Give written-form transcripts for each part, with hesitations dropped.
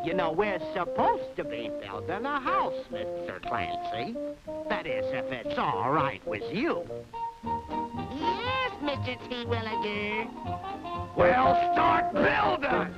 You know, we're supposed to be building a house, Mr. Clancy. That is, if it's all right with you. Yes, Mr. T. Williger. Well, start building!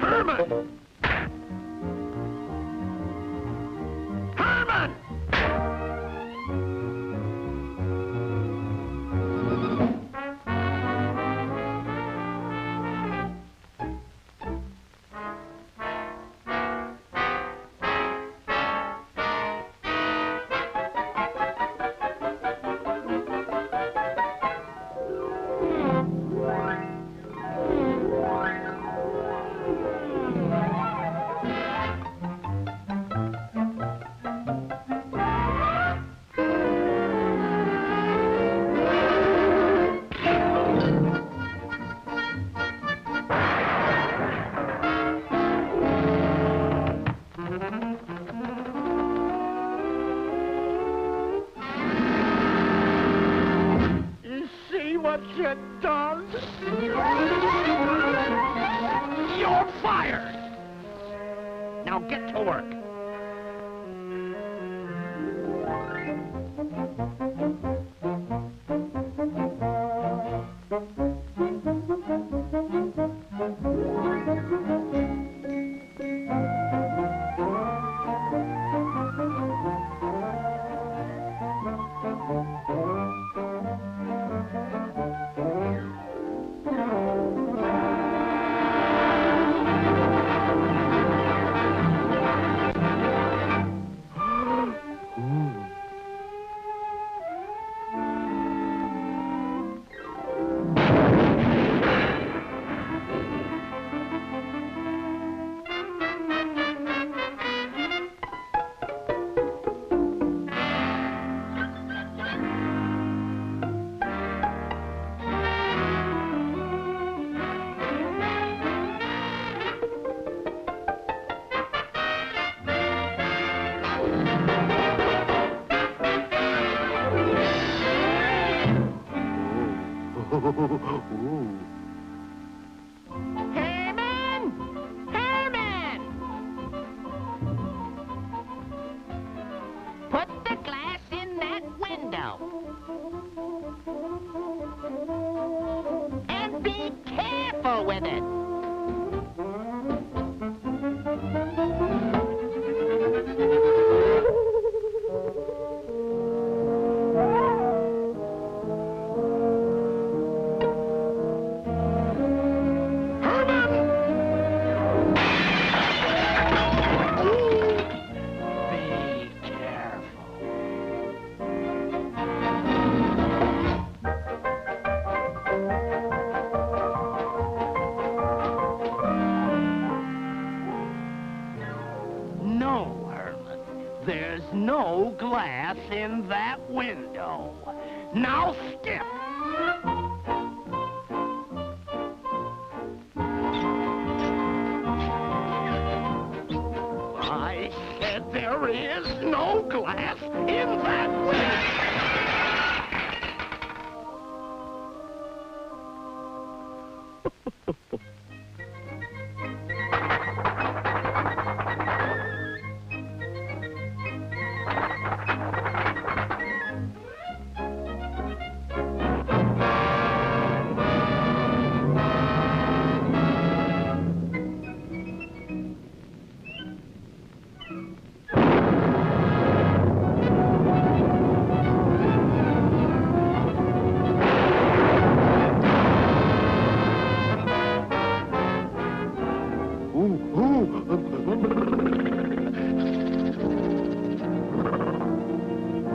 Herman! Herman! What you done? You're fired! Now get to work. Herman! Herman! Put the glass in that window. And be careful with it. No, Herman. There's no glass in that window. Now skip! I said there is no glass in that window!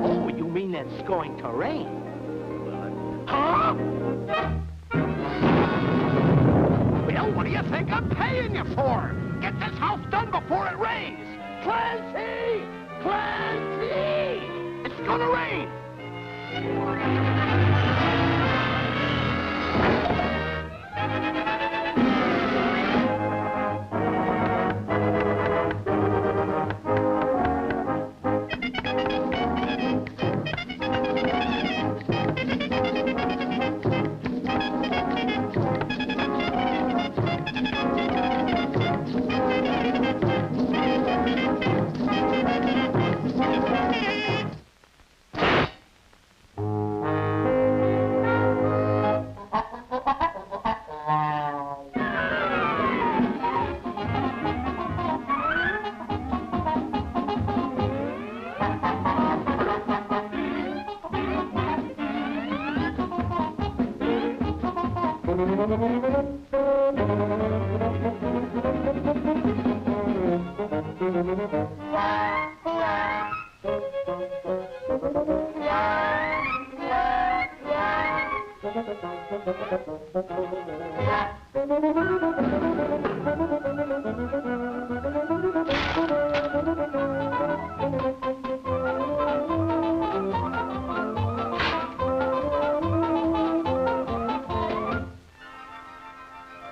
Oh, you mean it's going to rain? Huh? I'm paying you for. Get this house done before it rains. Clancy! Clancy! It's gonna rain.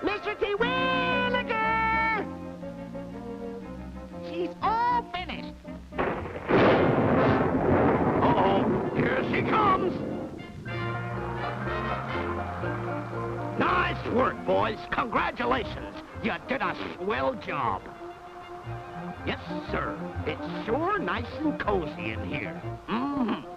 Mr. T. Williger! She's all finished. Uh-oh, here she comes. Nice work, boys. Congratulations. You did a swell job. Yes, sir. It's sure nice and cozy in here. Mm-hmm.